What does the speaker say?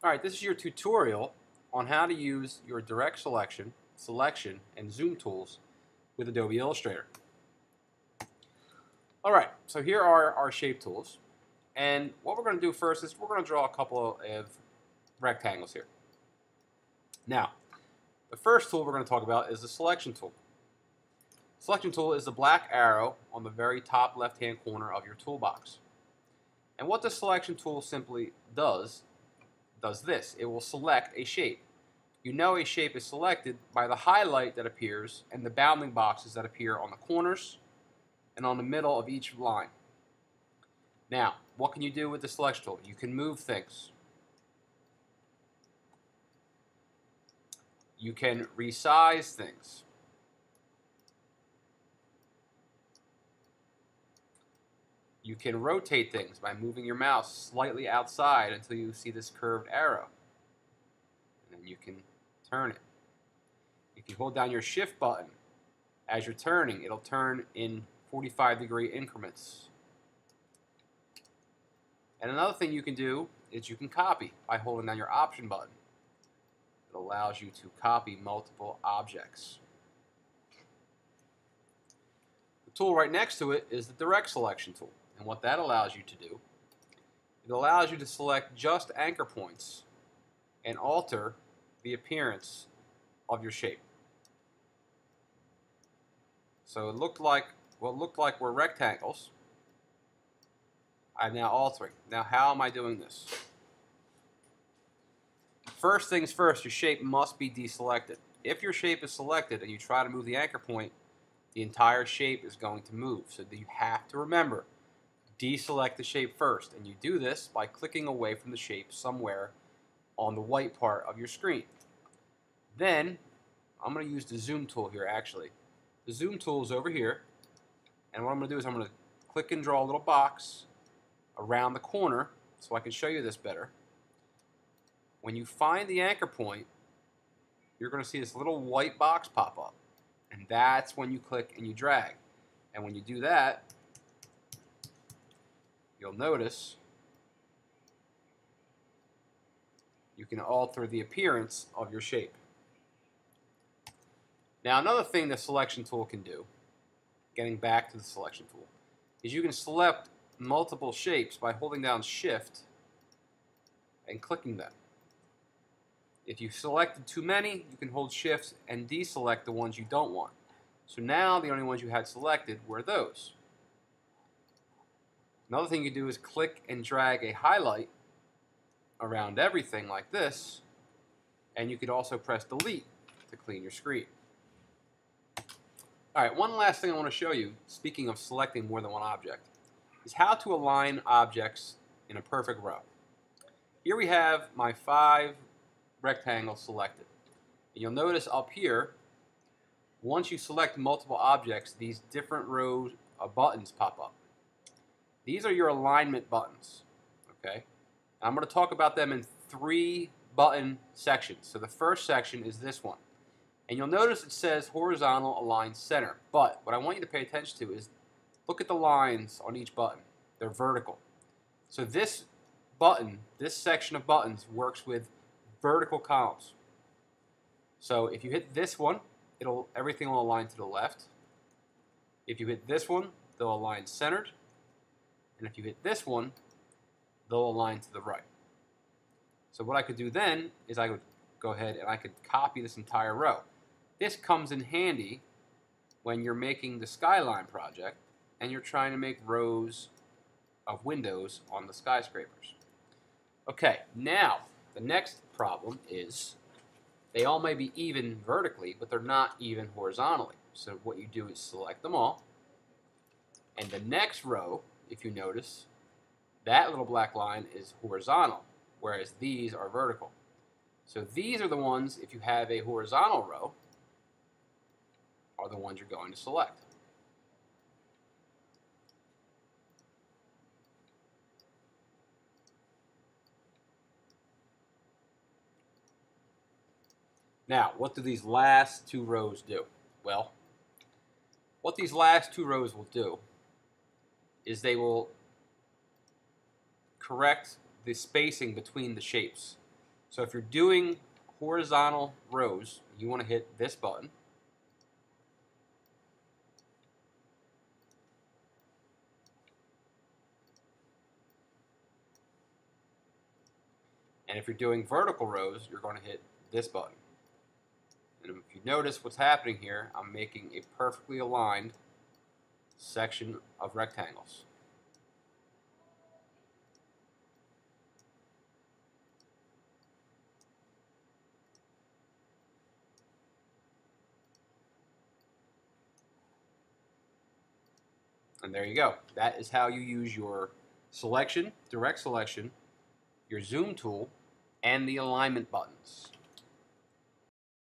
Alright, this is your tutorial on how to use your direct selection, and zoom tools with Adobe Illustrator. Alright, so here are our shape tools. And what we're going to do first is we're going to draw a couple of rectangles here. Now, the first tool we're going to talk about is the selection tool. Selection tool is the black arrow on the very top left-hand corner of your toolbox. And what the selection tool simply does this. It will select a shape. You know a shape is selected by the highlight that appears and the bounding boxes that appear on the corners and on the middle of each line. Now, what can you do with the selection tool? You can move things. You can resize things. You can rotate things by moving your mouse slightly outside until you see this curved arrow. And then you can turn it. If you hold down your shift button as you're turning, it'll turn in 45-degree increments. And another thing you can do is you can copy by holding down your option button. It allows you to copy multiple objects. The tool right next to it is the direct selection tool. And what that allows you to do, it allows you to select just anchor points and alter the appearance of your shape. So what looked like were rectangles, I'm now altering. Now how am I doing this? First things first, your shape must be deselected. If your shape is selected and you try to move the anchor point, the entire shape is going to move. So you have to remember, deselect the shape first. And you do this by clicking away from the shape somewhere on the white part of your screen. Then, I'm going to use the zoom tool here actually. The zoom tool is over here. And what I'm going to do is I'm going to click and draw a little box around the corner so I can show you this better. When you find the anchor point, you're going to see this little white box pop up. And that's when you click and you drag. And when you do that, you'll notice you can alter the appearance of your shape. Now another thing the selection tool can do, getting back to the selection tool, is you can select multiple shapes by holding down Shift and clicking them. If you've selected too many, you can hold Shift and deselect the ones you don't want. So now the only ones you had selected were those. Another thing you can do is click and drag a highlight around everything like this, and you could also press Delete to clean your screen. Alright, one last thing I want to show you, speaking of selecting more than one object, is how to align objects in a perfect row. Here we have my 5 rectangles selected. And you'll notice up here, once you select multiple objects, these different rows of buttons pop up. These are your alignment buttons. Okay? I'm going to talk about them in 3 button sections. So the first section is this one. And you'll notice it says horizontal align center. But what I want you to pay attention to is look at the lines on each button. They're vertical. So this button, this section of buttons, works with vertical columns. So if you hit this one, everything will align to the left. If you hit this one, they'll align centered. And if you hit this one, they'll align to the right. So what I could do then is I would go ahead and I could copy this entire row. This comes in handy when you're making the skyline project and you're trying to make rows of windows on the skyscrapers. Okay, now the next problem is they all may be even vertically, but they're not even horizontally. So what you do is select them all, and the next row, if you notice, that little black line is horizontal, whereas these are vertical. So these are the ones, if you have a horizontal row, are the ones you're going to select. Now, what do these last 2 rows do? Well, what these last 2 rows will do is they will correct the spacing between the shapes. So if you're doing horizontal rows, you want to hit this button. And if you're doing vertical rows, you're going to hit this button. And if you notice what's happening here, I'm making a perfectly aligned section of rectangles. And there you go. That is how you use your selection, direct selection, your zoom tool, and the alignment buttons.